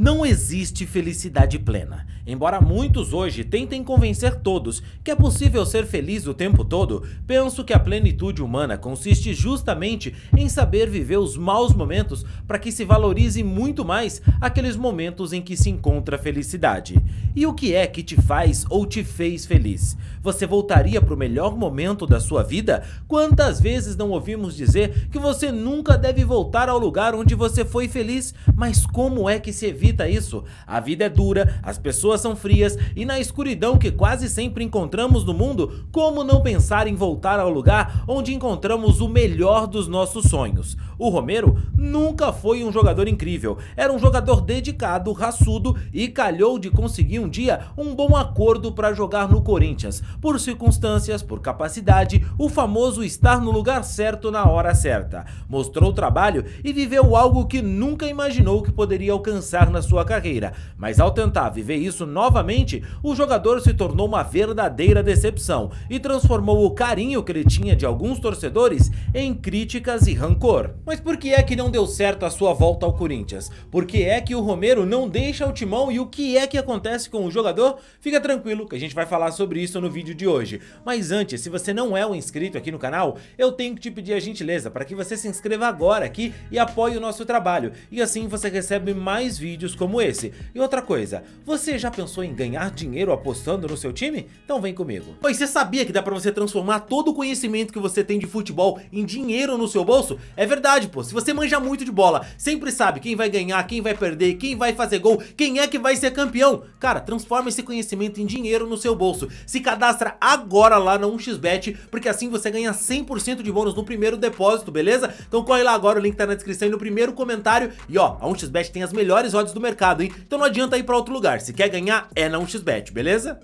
Não existe felicidade plena. Embora muitos hoje tentem convencer todos que é possível ser feliz o tempo todo, penso que a plenitude humana consiste justamente em saber viver os maus momentos para que se valorize muito mais aqueles momentos em que se encontra felicidade. E o que é que te faz ou te fez feliz? Você voltaria para o melhor momento da sua vida? Quantas vezes não ouvimos dizer que você nunca deve voltar ao lugar onde você foi feliz? Mas como é que se evita isso? A vida é dura, as pessoas são frias e na escuridão que quase sempre encontramos no mundo, como não pensar em voltar ao lugar onde encontramos o melhor dos nossos sonhos? O Romero nunca foi um jogador incrível, era um jogador dedicado, raçudo e calhou de conseguir um dia um bom acordo para jogar no Corinthians, por circunstâncias, por capacidade, o famoso estar no lugar certo na hora certa. Mostrou trabalho e viveu algo que nunca imaginou que poderia alcançar na sua carreira, mas ao tentar viver isso novamente, o jogador se tornou uma verdadeira decepção e transformou o carinho que ele tinha de alguns torcedores em críticas e rancor. Mas por que é que não deu certo a sua volta ao Corinthians? Por que é que o Romero não deixa o timão e o que é que acontece com o jogador? Fica tranquilo que a gente vai falar sobre isso no vídeo de hoje. Mas antes, se você não é um inscrito aqui no canal, eu tenho que te pedir a gentileza para que você se inscreva agora aqui e apoie o nosso trabalho. E assim você recebe mais vídeos como esse. E outra coisa, você já pensou em ganhar dinheiro apostando no seu time? Então vem comigo. Pois você sabia que dá pra você transformar todo o conhecimento que você tem de futebol em dinheiro no seu bolso? É verdade, pô. Se você manja muito de bola, sempre sabe quem vai ganhar, quem vai perder, quem vai fazer gol, quem é que vai ser campeão. Cara, transforma esse conhecimento em dinheiro no seu bolso. Se cadastra agora lá na 1xBet, porque assim você ganha 100% de bônus no primeiro depósito, beleza? Então corre lá agora, o link tá na descrição e no primeiro comentário. E ó, a 1xBet tem as melhores odds do mercado, hein? Então não adianta ir pra outro lugar. Se quer ganhar, é na 1xBet, beleza?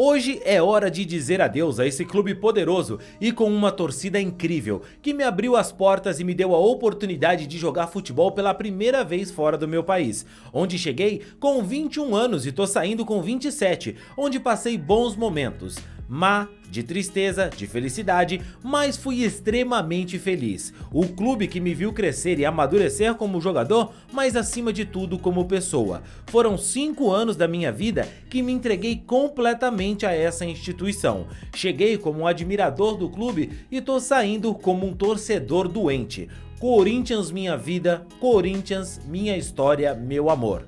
Hoje é hora de dizer adeus a esse clube poderoso e com uma torcida incrível, que me abriu as portas e me deu a oportunidade de jogar futebol pela primeira vez fora do meu país, onde cheguei com 21 anos e tô saindo com 27, onde passei bons momentos. De tristeza, de felicidade, mas fui extremamente feliz. O clube que me viu crescer e amadurecer como jogador, mas acima de tudo como pessoa. Foram 5 anos da minha vida que me entreguei completamente a essa instituição. Cheguei como um admirador do clube e tô saindo como um torcedor doente. Corinthians minha vida, Corinthians minha história, meu amor.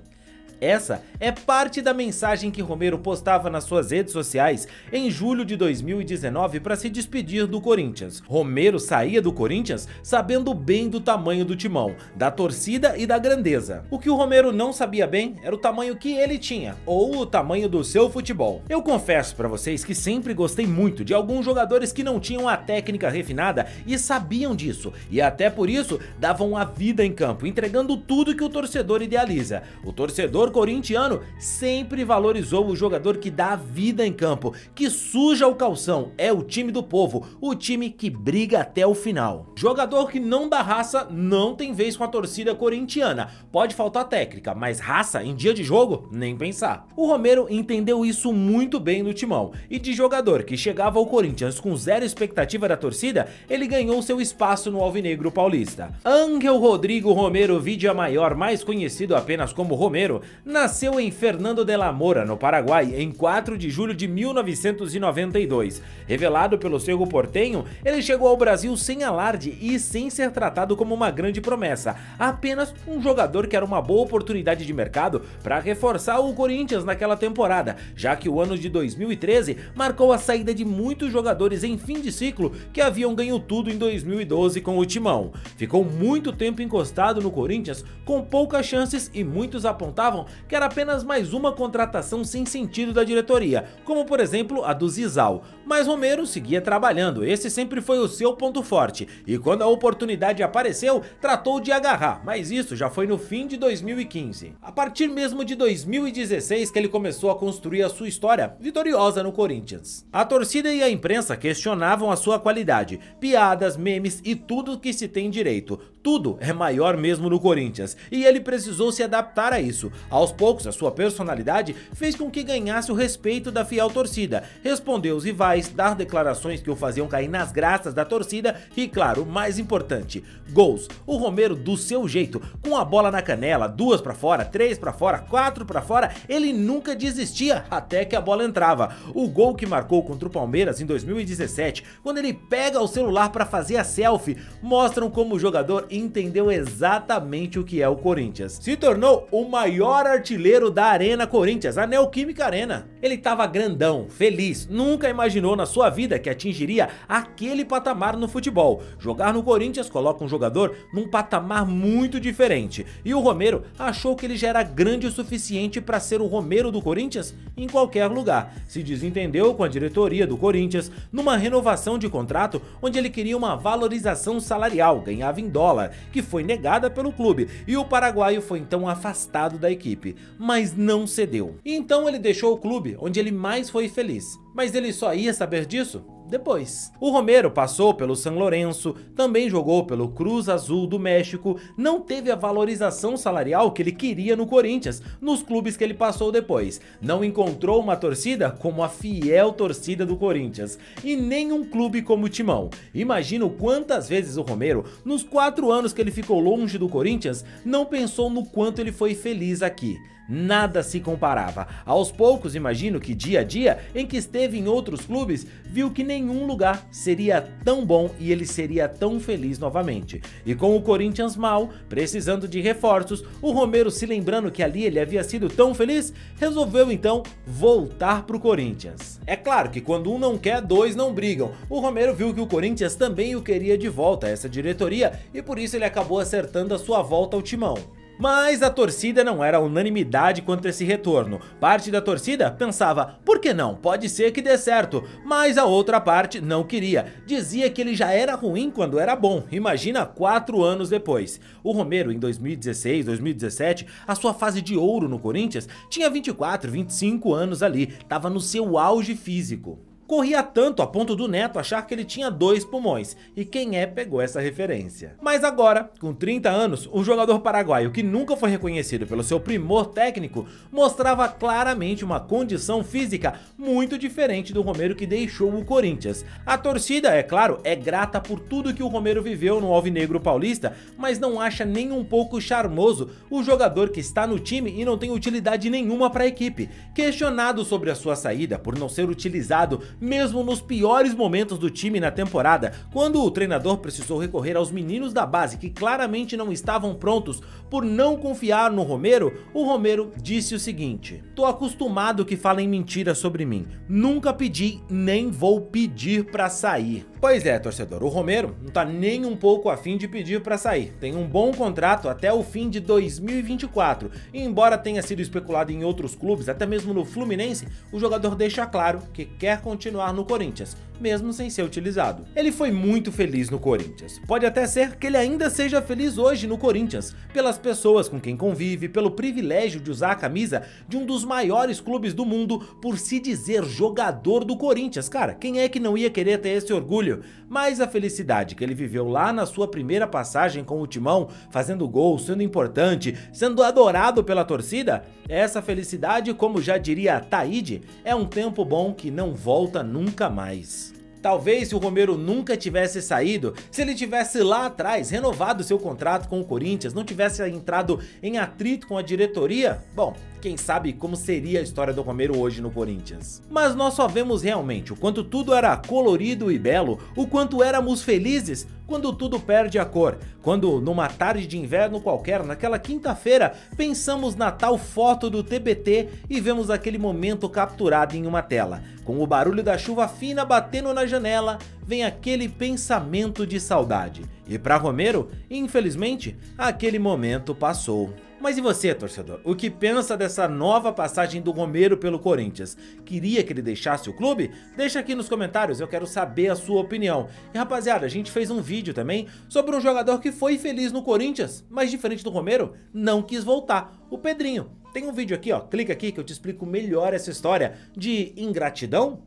Essa é parte da mensagem que Romero postava nas suas redes sociais em julho de 2019 para se despedir do Corinthians. Romero saía do Corinthians sabendo bem do tamanho do timão, da torcida e da grandeza. O que o Romero não sabia bem era o tamanho que ele tinha, ou o tamanho do seu futebol. Eu confesso para vocês que sempre gostei muito de alguns jogadores que não tinham a técnica refinada e sabiam disso, e até por isso davam a vida em campo, entregando tudo que o torcedor idealiza. O torcedor corintiano sempre valorizou o jogador que dá a vida em campo, que suja o calção, é o time do povo, o time que briga até o final. Jogador que não dá raça não tem vez com a torcida corintiana, pode faltar técnica, mas raça em dia de jogo, nem pensar. O Romero entendeu isso muito bem no timão, e de jogador que chegava ao Corinthians com zero expectativa da torcida, ele ganhou seu espaço no Alvinegro Paulista. Ángel Rodrigo Romero Vidia Maior, mais conhecido apenas como Romero, nasceu em Fernando de la Mora, no Paraguai, em 4 de julho de 1992. Revelado pelo Cerro Porteño, ele chegou ao Brasil sem alarde e sem ser tratado como uma grande promessa, apenas um jogador que era uma boa oportunidade de mercado para reforçar o Corinthians naquela temporada, já que o ano de 2013 marcou a saída de muitos jogadores em fim de ciclo que haviam ganho tudo em 2012 com o timão. Ficou muito tempo encostado no Corinthians, com poucas chances e muitos apontavam que era apenas mais uma contratação sem sentido da diretoria, como por exemplo a do Zizal. Mas Romero seguia trabalhando, esse sempre foi o seu ponto forte, e quando a oportunidade apareceu, tratou de agarrar, mas isso já foi no fim de 2015. A partir mesmo de 2016 que ele começou a construir a sua história vitoriosa no Corinthians. A torcida e a imprensa questionavam a sua qualidade, piadas, memes e tudo que se tem direito. Tudo é maior mesmo no Corinthians, e ele precisou se adaptar a isso. Aos poucos, a sua personalidade fez com que ganhasse o respeito da fiel torcida, respondeu os rivais, dar declarações que o faziam cair nas graças da torcida e, claro, o mais importante, gols. O Romero, do seu jeito, com a bola na canela, 2 pra fora, 3 pra fora, 4 pra fora, ele nunca desistia até que a bola entrava. O gol que marcou contra o Palmeiras em 2017, quando ele pega o celular pra fazer a selfie, mostram como o jogador entendeu exatamente o que é o Corinthians. Se tornou o maior artilheiro da Arena Corinthians, a Neoquímica Arena. Ele tava grandão, feliz, nunca imaginou na sua vida que atingiria aquele patamar no futebol. Jogar no Corinthians coloca um jogador num patamar muito diferente, e o Romero achou que ele já era grande o suficiente para ser o Romero do Corinthians em qualquer lugar. Se desentendeu com a diretoria do Corinthians numa renovação de contrato onde ele queria uma valorização salarial, ganhava em dólar, que foi negada pelo clube, e o paraguaio foi então afastado da equipe, mas não cedeu. E então ele deixou o clube onde ele mais foi feliz. Mas ele só ia saber disso depois. O Romero passou pelo San Lorenzo, também jogou pelo Cruz Azul do México, não teve a valorização salarial que ele queria no Corinthians, nos clubes que ele passou depois. Não encontrou uma torcida como a fiel torcida do Corinthians, e nem um clube como o Timão. Imagino quantas vezes o Romero, nos 4 anos que ele ficou longe do Corinthians, não pensou no quanto ele foi feliz aqui. Nada se comparava. Aos poucos, imagino que dia a dia em que esteve em outros clubes, viu que nenhum lugar seria tão bom e ele seria tão feliz novamente. E com o Corinthians mal, precisando de reforços, o Romero, se lembrando que ali ele havia sido tão feliz, resolveu então voltar pro Corinthians. É claro que quando um não quer, dois não brigam. O Romero viu que o Corinthians também o queria de volta, essa diretoria, e por isso ele acabou acertando a sua volta ao timão. Mas a torcida não era unanimidade quanto a esse retorno. Parte da torcida pensava, por que não? Pode ser que dê certo. Mas a outra parte não queria. Dizia que ele já era ruim quando era bom. Imagina 4 anos depois. O Romero, em 2016, 2017, a sua fase de ouro no Corinthians, tinha 24, 25 anos ali. Tava no seu auge físico. Corria tanto a ponto do Neto achar que ele tinha 2 pulmões, e quem pegou essa referência. Mas agora, com 30 anos, o jogador paraguaio, que nunca foi reconhecido pelo seu primor técnico, mostrava claramente uma condição física muito diferente do Romero que deixou o Corinthians. A torcida, é claro, é grata por tudo que o Romero viveu no Alvinegro Paulista, mas não acha nem um pouco charmoso o jogador que está no time e não tem utilidade nenhuma para a equipe. Questionado sobre a sua saída por não ser utilizado mesmo nos piores momentos do time na temporada, quando o treinador precisou recorrer aos meninos da base que claramente não estavam prontos por não confiar no Romero, o Romero disse o seguinte: "Tô acostumado que falem mentiras sobre mim, nunca pedi nem vou pedir pra sair." Pois é, torcedor, o Romero não tá nem um pouco afim de pedir pra sair, tem um bom contrato até o fim de 2024, e embora tenha sido especulado em outros clubes, até mesmo no Fluminense, o jogador deixa claro que quer continuar no Corinthians, mesmo sem ser utilizado. Ele foi muito feliz no Corinthians. Pode até ser que ele ainda seja feliz hoje no Corinthians, pelas pessoas com quem convive, pelo privilégio de usar a camisa de um dos maiores clubes do mundo, por se dizer jogador do Corinthians. Cara, quem é que não ia querer ter esse orgulho? Mas a felicidade que ele viveu lá na sua primeira passagem com o Timão, fazendo gol, sendo importante, sendo adorado pela torcida, essa felicidade, como já diria Taíde, é um tempo bom que não volta nunca mais. Talvez se o Romero nunca tivesse saído, se ele tivesse lá atrás renovado seu contrato com o Corinthians, não tivesse entrado em atrito com a diretoria, bom, quem sabe como seria a história do Romero hoje no Corinthians. Mas nós só vemos realmente o quanto tudo era colorido e belo, o quanto éramos felizes quando tudo perde a cor, quando numa tarde de inverno qualquer, naquela quinta-feira, pensamos na tal foto do TBT e vemos aquele momento capturado em uma tela. Com o barulho da chuva fina batendo na janela, vem aquele pensamento de saudade. E para Romero, infelizmente, aquele momento passou. Mas e você, torcedor? O que pensa dessa nova passagem do Romero pelo Corinthians? Queria que ele deixasse o clube? Deixa aqui nos comentários, eu quero saber a sua opinião. E rapaziada, a gente fez um vídeo também sobre um jogador que foi feliz no Corinthians, mas diferente do Romero, não quis voltar, o Pedrinho. Tem um vídeo aqui, ó, clica aqui que eu te explico melhor essa história de ingratidão